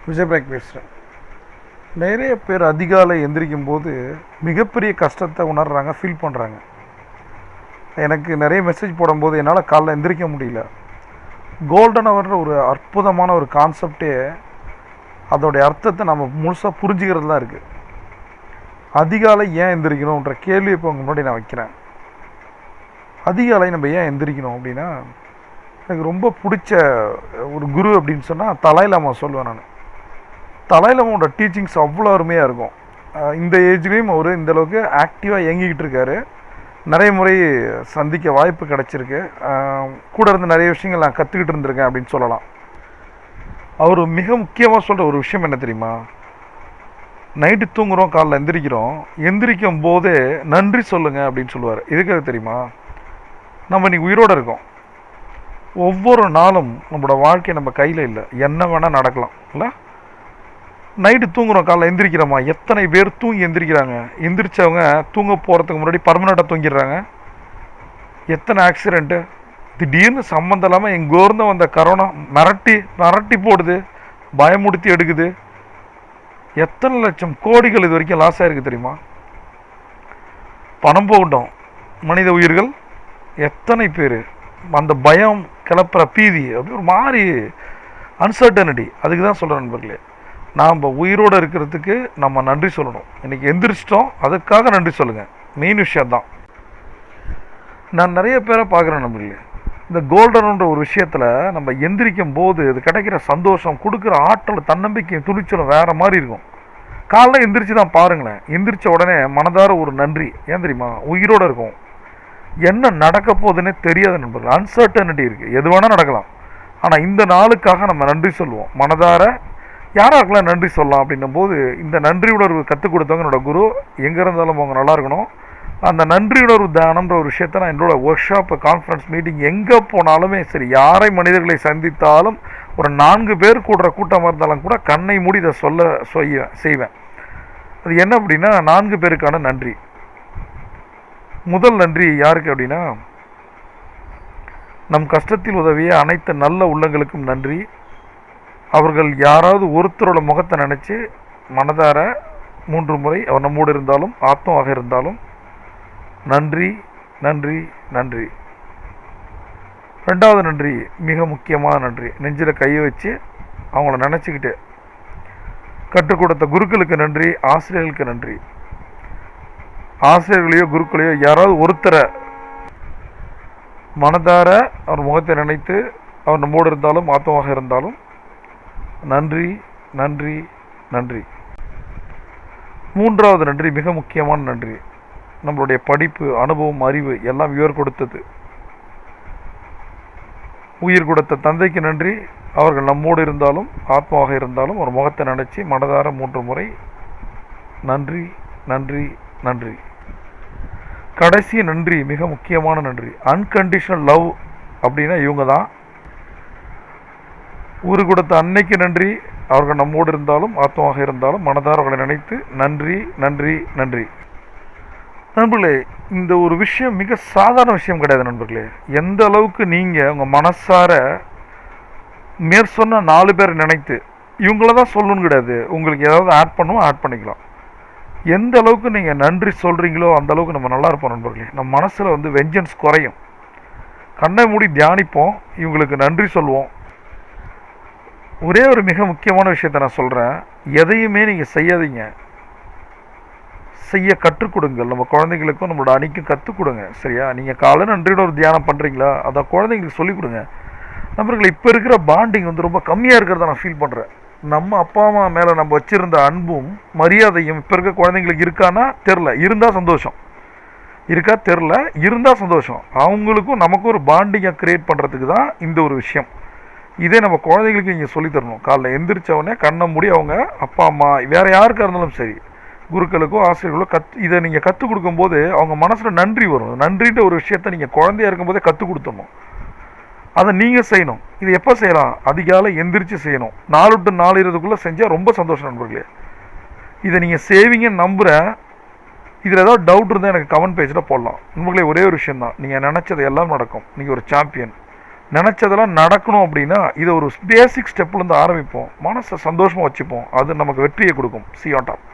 விஜயபிரக் பேசுகிறேன். நிறைய பேர் அதிகாலை எந்திரிக்கும் போது மிகப்பெரிய கஷ்டத்தை உணர்கிறாங்க, ஃபீல் பண்ணுறாங்க. எனக்கு நிறைய மெசேஜ் போடும்போது என்னால் காலைல எந்திரிக்க முடியல. கோல்டன் ஹவர்ன்ற ஒரு அற்புதமான ஒரு கான்செப்டே அதோடைய அர்த்தத்தை நம்ம முழுசாக புரிஞ்சுக்கிறது தான் இருக்குது. அதிகாலை ஏன் எந்திரிக்கணுன்ற கேள்வி இப்போ உங்கள் முன்னாடி நான் வைக்கிறேன். அதிகாலை நம்ம ஏன் எந்திரிக்கணும் அப்படின்னா, எனக்கு ரொம்ப பிடிச்ச ஒரு குரு அப்படின்னு சொன்னால் தலாய்லாமா சொல்லுவேன் நான். தலாய்லாமாவோட டீச்சிங்ஸ் அவ்வளோ அருமையாக இருக்கும். இந்த ஏஜ்லேயும் அவர் இந்தளவுக்கு ஆக்டிவாக இயங்கிக்கிட்டு இருக்காரு. நிறைய முறை சந்திக்க வாய்ப்பு கிடச்சிருக்கு. கூட இருந்து நிறைய விஷயங்கள் நான் கற்றுக்கிட்டு இருந்திருக்கேன் அப்படின்னு சொல்லலாம். அவர் மிக முக்கியமாக சொல்கிற ஒரு விஷயம் என்ன தெரியுமா? நைட்டு தூங்குகிறோம், காலைல எந்திரிக்கிறோம், எந்திரிக்கும் போதே நன்றி சொல்லுங்கள் அப்படின்னு சொல்லுவார். எதுக்காக தெரியுமா? நம்ம இன்றைக்கி உயிரோடு இருக்கோம். ஒவ்வொரு நாளும் நம்மளோட வாழ்க்கை நம்ம கையில் இல்லை, என்ன வேணால் நடக்கலாம் இல்லை? நைட்டு தூங்குகிறோம், காலைல எந்திரிக்கிறோமா? எத்தனை பேர் தூங்கி எந்திரிக்கிறாங்க? எந்திரிச்சவங்க தூங்க போகிறதுக்கு முன்னாடி பர்மனெண்ட்டாக தூங்கிடுறாங்க. எத்தனை ஆக்சிடெண்ட்டு திடீர்னு சம்மந்தம் இல்லாமல் எங்கேருந்து வந்த கரோனா மிரட்டி போடுது, பயமுடுத்தி எடுக்குது. எத்தனை லட்சம் கோடிகள் இது வரைக்கும் லாஸ் ஆகிருக்கு தெரியுமா? பணம் போகட்டும், மனித உயிர்கள் எத்தனை பேர் அந்த பயம் கிளப்புற பீதி அப்படி ஒரு மாதிரி அன்சர்டனிட்டி. அதுக்கு தான் சொல்கிறேன் நண்பர்களே, நாம் உயிரோடு இருக்கிறதுக்கு நம்ம நன்றி சொல்லணும். இன்றைக்கி எந்திரிச்சிட்டோம், அதுக்காக நன்றி சொல்லுங்கள். மெயின் விஷயந்தான். நான் நிறைய பேரை பார்க்குறேன் நண்பர்களே, இந்த கோல்டனுன்ற ஒரு விஷயத்தில் நம்ம எந்திரிக்கும் போது இது கிடைக்கிற சந்தோஷம், கொடுக்குற ஆற்றல், தன்னம்பிக்கையும் துணிச்சலும் வேறு மாதிரி இருக்கும். காலைல எந்திரிச்சு தான் பாருங்களேன். எந்திரிச்ச உடனே மனதார ஒரு நன்றி. ஏன் தெரியுமா? உயிரோடு இருக்கும். என்ன நடக்க போகுதுன்னே தெரியாத நண்பர்கள். அன்சர்டனிட்டி இருக்குது, எது வேணால் நடக்கலாம். ஆனால் இந்த நாளுக்காக நம்ம நன்றி சொல்லுவோம். மனதார யாராருக்கெல்லாம் நன்றி சொல்லலாம் அப்படின்னும் போது, இந்த நன்றி உணர்வு கற்றுக் கொடுத்தவங்க என்னோடய குரு. எங்கே இருந்தாலும் அவங்க நல்லா இருக்கணும். அந்த நன்றி உணர்வு தியானம்ன்ற ஒரு விஷயத்த நான் என்னோடய ஒர்க் ஷாப்பு, கான்ஃபரன்ஸ், மீட்டிங் எங்கே போனாலுமே சரி, யாரை மனிதர்களை சந்தித்தாலும் ஒரு 4 பேர் கூடுற கூட்டமாக இருந்தாலும் கூட கண்ணை மூடி இதை செய்வேன். அது என்ன அப்படின்னா, 4 பேருக்கான நன்றி. முதல் நன்றி யாருக்கு அப்படின்னா, நம் கஷ்டத்தில் உதவிய அனைத்து நல்ல உள்ளங்களுக்கும் நன்றி. அவர்கள் யாராவது ஒருத்தரோட முகத்தை நினச்சி மனதார 3 முறை அவர் நம்மோடு இருந்தாலும் ஆத்மாவாக இருந்தாலும் நன்றி நன்றி நன்றி. 2வது நன்றி மிக முக்கியமான நன்றி. நெஞ்சில் கையை வச்சு அவங்கள நினச்சிக்கிட்டு கற்றுக் கொடுத்த குருக்களுக்கு நன்றி, ஆசிரியர்களுக்கு நன்றி. ஆசிரியர்களையோ குருக்களையோ யாராவது ஒருத்தரை மனதார அவர் முகத்தை நினைத்து அவர் நம்மோடு இருந்தாலும் ஆத்மாவாக இருந்தாலும் நன்றி நன்றி நன்றி. 3வது நன்றி மிக முக்கியமான நன்றி. நம்மளுடைய படிப்பு, அனுபவம், அறிவு எல்லாம் இவர் கொடுத்தது. உயிர் கொடுத்த தந்தைக்கு நன்றி. அவர்கள் நம்மோடு இருந்தாலும் ஆத்மாவாக இருந்தாலும் ஒரு முகத்தை நினச்சி மனதார 3 முறை நன்றி நன்றி நன்றி. கடைசி நன்றி மிக முக்கியமான நன்றி. அன்கண்டிஷனல் லவ் அப்படின்னா இவங்க தான். ஊரு கொடுத்த அன்னைக்கு நன்றி. அவர்கள் நம்மோடு இருந்தாலும் ஆத்மாவாக இருந்தாலும் மனதார அவர்களை நினைத்து நன்றி நன்றி நன்றி. நண்பர்களே, இந்த ஒரு விஷயம் மிக சாதாரண விஷயம் கிடையாது நண்பர்களே. எந்த அளவுக்கு நீங்கள் உங்கள் மனசார மேற்சொன்ன 4 பேரை நினைத்து இவங்கள தான் சொல்லணும்னு கிடையாது. உங்களுக்கு ஏதாவது ஆட் பண்ணுவோம், ஆட் பண்ணிக்கலாம். எந்த அளவுக்கு நீங்கள் நன்றி சொல்கிறீங்களோ அந்த அளவுக்கு நம்ம நல்லா இருப்போம் நண்பர்களே. நம்ம மனசில் வெஞ்சன்ஸ் குறையும். கண்ணை மூடி தியானிப்போம், இவங்களுக்கு நன்றி சொல்லுவோம். ஒரே ஒரு மிக முக்கியமான விஷயத்த நான் சொல்கிறேன். எதையுமே நீங்கள் செய்யாதீங்க, செய்ய கற்றுக் கொடுங்கள். நம்ம குழந்தைங்களுக்கும் நம்மளோட அணிக்கும் கற்றுக் கொடுங்க. சரியா? நீங்கள் காலையில் நன்றியோட ஒரு தியானம் பண்ணுறீங்களா, அதை குழந்தைங்களுக்கு சொல்லிக் கொடுங்க. நண்பர்கள், இப்போ இருக்கிற பாண்டிங் ரொம்ப கம்மியாக இருக்கிறத நான் ஃபீல் பண்ணுறேன். நம்ம அப்பா அம்மா மேலே நம்ம வச்சுருந்த அன்பும் மரியாதையும் இப்போ இருக்க குழந்தைங்களுக்கு இருக்கான்னா தெரில. இருந்தால் சந்தோஷம், இருக்கா தெரில, இருந்தால் சந்தோஷம். அவங்களுக்கும் நமக்கும் ஒரு பாண்டிங்கை க்ரியேட் பண்ணுறதுக்கு தான் இந்த ஒரு விஷயம். இதே நம்ம குழந்தைங்களுக்கு நீங்கள் சொல்லித்தரணும். காலைல எந்திரிச்சவொடனே கண்ணை மூடி அவங்க அப்பா அம்மா வேறு யாருக்காக இருந்தாலும் சரி, குருக்களுக்கோ ஆசிரியர்களோ இதை நீங்கள் கற்றுக் கொடுக்கும்போது அவங்க மனசில் நன்றி வரும். நன்றின்ற ஒரு விஷயத்த நீங்கள் குழந்தையாக இருக்கும்போதே கற்றுக் கொடுத்துடணும். அதை நீங்கள் செய்யணும். இது எப்போ செய்யலாம்? அதிகாலை எந்திரிச்சு செய்யணும். 4 to 4:20 செஞ்சால் ரொம்ப சந்தோஷம் நண்பர்களே. இதை நீங்கள் சேவிங்கன்னு நம்புகிறேன். இதில் ஏதாவது டவுட் இருந்தால் எனக்கு கமெண்ட் பேஜில் போடலாம். நண்பர்களே, ஒரே ஒரு விஷயந்தான், நீங்கள் நினச்சது எல்லாம் நடக்கும். நீங்கள் ஒரு சாம்பியன். நினச்சதெல்லாம் நடக்கணும் அப்படின்னா இதை ஒரு பேசிக் ஸ்டெப்லேருந்து ஆரம்பிப்போம், மனசை சந்தோஷமாக வச்சுப்போம், அது நமக்கு வெற்றியை கொடுக்கும். C on top.